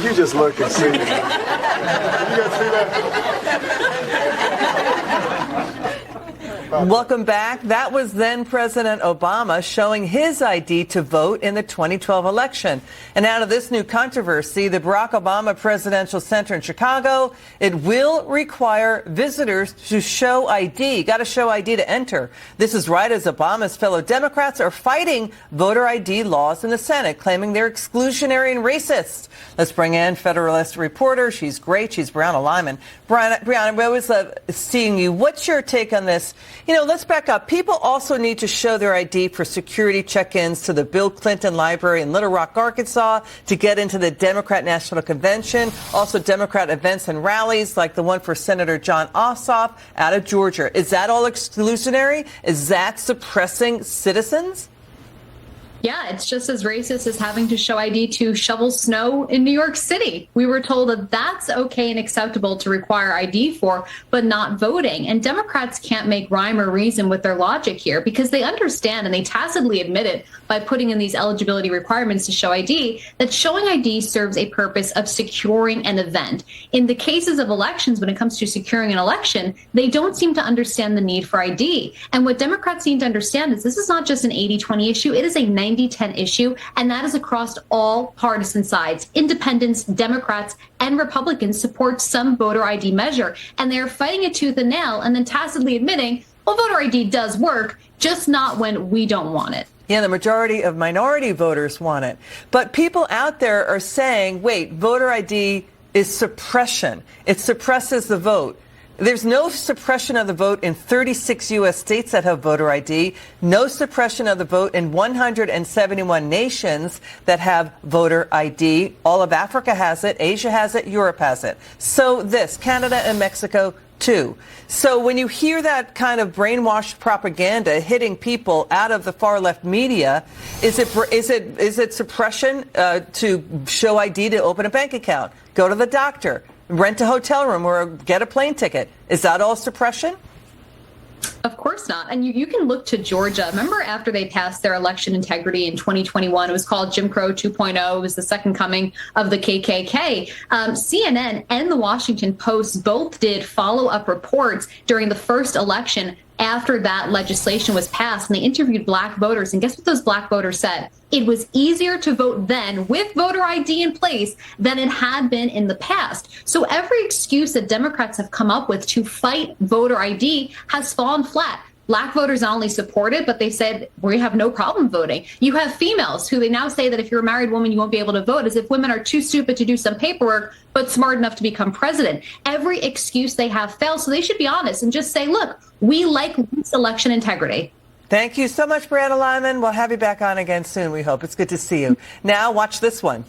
You just look and see. You guys see that? Welcome back. That was then President Obama showing his ID to vote in the 2012 election. And out of this new controversy, the Barack Obama Presidential Center in Chicago, it will require visitors to show ID. Got to show ID to enter. This is right as Obama's fellow Democrats are fighting voter ID laws in the Senate, claiming they're exclusionary and racist. Let's bring in Federalist reporter. She's great. She's Brianna Lyman. Brianna, we always love seeing you. What's your take on this? You know, let's back up. People also need to show their ID for security check-ins to the Bill Clinton Library in Little Rock, Arkansas, to get into the Democrat National Convention, also Democrat events and rallies like the one for Senator John Ossoff out of Georgia. Is that all exclusionary? Is that suppressing citizens? Yeah, it's just as racist as having to show ID to shovel snow in New York City. We were told that that's okay and acceptable to require ID for, but not voting. And Democrats can't make rhyme or reason with their logic here because they understand and they tacitly admit it by putting in these eligibility requirements to show ID, that showing ID serves a purpose of securing an event. In the cases of elections, when it comes to securing an election, they don't seem to understand the need for ID. And what Democrats need to understand is this is not just an 80-20 issue. It is a 90-10 issue, and that is across all partisan sides. Independents, Democrats, and Republicans support some voter ID measure, and they're fighting it tooth and nail and then tacitly admitting, well, voter ID does work, just not when we don't want it. Yeah, the majority of minority voters want it. But people out there are saying, wait, voter ID is suppression. It suppresses the vote. There's no suppression of the vote in 36 U.S. states that have voter ID, no suppression of the vote in 171 nations that have voter ID. All of Africa has it, Asia has it, Europe has it. So this, Canada and Mexico too. So when you hear that kind of brainwashed propaganda hitting people out of the far left media, is it suppression to show ID to open a bank account, go to the doctor, rent a hotel room, or get a plane ticket? Is that all suppression? Of course not. And you can look to Georgia. Remember after they passed their election integrity in 2021, it was called Jim Crow 2.0. It was the second coming of the KKK. CNN and the Washington Post both did follow-up reports during the first election after that legislation was passed, and they interviewed black voters. And guess what those black voters said? It was easier to vote then with voter ID in place than it had been in the past. So every excuse that Democrats have come up with to fight voter ID has fallen flat. Black voters not only support it, but they said, we have no problem voting. You have females who they now say that if you're a married woman, you won't be able to vote, as if women are too stupid to do some paperwork, but smart enough to become president. Every excuse they have failed. So they should be honest and just say, look, we like election integrity. Thank you so much, Brianna Lyman. We'll have you back on again soon, we hope. It's good to see you. Now, watch this one.